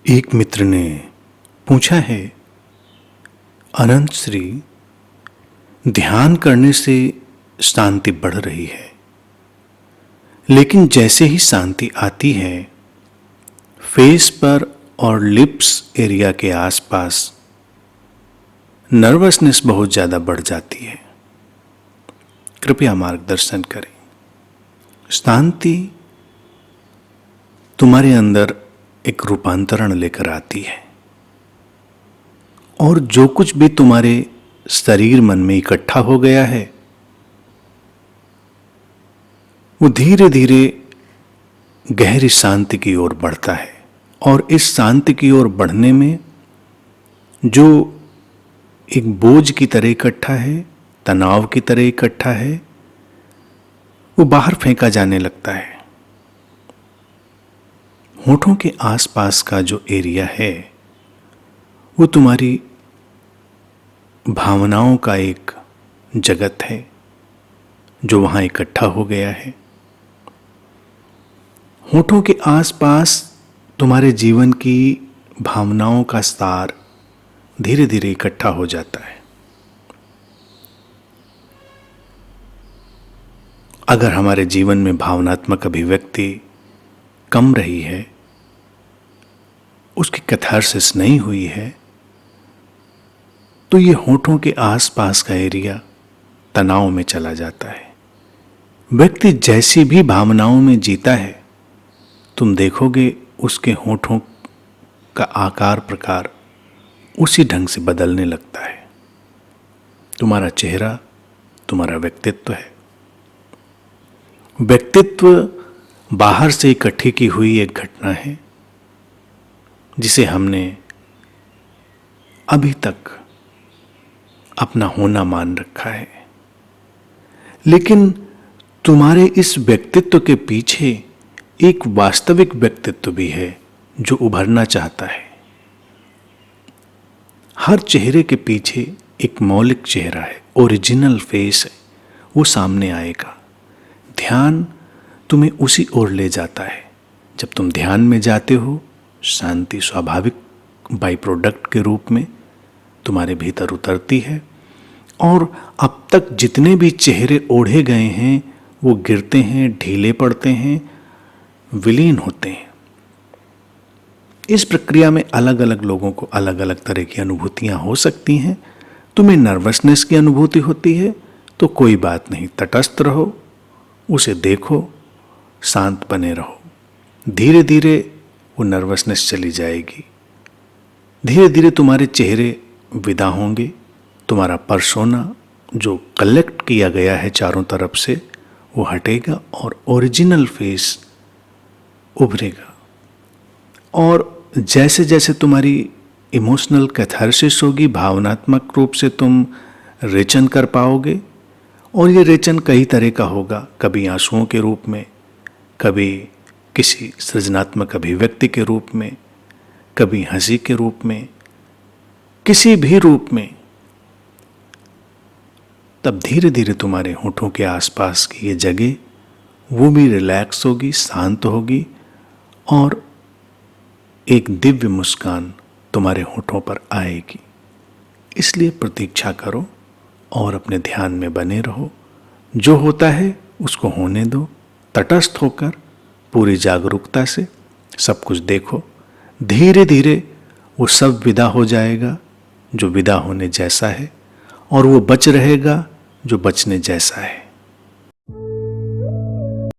एक मित्र ने पूछा है, अनंत श्री, ध्यान करने से शांति बढ़ रही है, लेकिन जैसे ही शांति आती है फेस पर और लिप्स एरिया के आसपास नर्वसनेस बहुत ज़्यादा बढ़ जाती है। कृपया मार्गदर्शन करें। शांति तुम्हारे अंदर एक रूपांतरण लेकर आती है और जो कुछ भी तुम्हारे शरीर मन में इकट्ठा हो गया है वो धीरे धीरे गहरी शांति की ओर बढ़ता है। और इस शांति की ओर बढ़ने में जो एक बोझ की तरह इकट्ठा है, तनाव की तरह इकट्ठा है, वो बाहर फेंका जाने लगता है। होठों के आसपास का जो एरिया है वो तुम्हारी भावनाओं का एक जगत है जो वहाँ इकट्ठा हो गया है। होठों के आसपास तुम्हारे जीवन की भावनाओं का सार धीरे धीरे इकट्ठा हो जाता है। अगर हमारे जीवन में भावनात्मक अभिव्यक्ति कम रही है, उसकी कैथारसिस नहीं हुई है, तो ये होठों के आसपास का एरिया तनाव में चला जाता है। व्यक्ति जैसी भी भावनाओं में जीता है, तुम देखोगे उसके होठों का आकार प्रकार उसी ढंग से बदलने लगता है। तुम्हारा चेहरा तुम्हारा व्यक्तित्व है। व्यक्तित्व बाहर से इकट्ठी की हुई एक घटना है जिसे हमने अभी तक अपना होना मान रखा है। लेकिन तुम्हारे इस व्यक्तित्व के पीछे एक वास्तविक व्यक्तित्व भी है जो उभरना चाहता है। हर चेहरे के पीछे एक मौलिक चेहरा है, ओरिजिनल फेस है, वो सामने आएगा। ध्यान तुम्हें उसी ओर ले जाता है। जब तुम ध्यान में जाते हो, शांति स्वाभाविक बाई प्रोडक्ट के रूप में तुम्हारे भीतर उतरती है और अब तक जितने भी चेहरे ओढ़े गए हैं वो गिरते हैं, ढीले पड़ते हैं, विलीन होते हैं। इस प्रक्रिया में अलग अलग लोगों को अलग अलग तरह की अनुभूतियां हो सकती हैं। तुम्हें नर्वसनेस की अनुभूति होती है तो कोई बात नहीं, तटस्थ रहो, उसे देखो, शांत बने रहो। धीरे धीरे वो नर्वसनेस चली जाएगी। धीरे धीरे तुम्हारे चेहरे विदा होंगे। तुम्हारा पर्सोना जो कलेक्ट किया गया है चारों तरफ से वो हटेगा और ओरिजिनल फेस उभरेगा। और जैसे जैसे तुम्हारी इमोशनल कैथारसिस होगी, भावनात्मक रूप से तुम रेचन कर पाओगे। और ये रेचन कई तरह का होगा, कभी आंसुओं के रूप में, कभी किसी सृजनात्मक अभिव्यक्ति के रूप में, कभी हंसी के रूप में, किसी भी रूप में। तब धीरे धीरे तुम्हारे होठों के आसपास की ये जगह वो भी रिलैक्स होगी, शांत होगी और एक दिव्य मुस्कान तुम्हारे होठों पर आएगी। इसलिए प्रतीक्षा करो और अपने ध्यान में बने रहो। जो होता है उसको होने दो, तटस्थ होकर पूरी जागरूकता से सब कुछ देखो। धीरे धीरे वो सब विदा हो जाएगा जो विदा होने जैसा है और वो बच रहेगा जो बचने जैसा है।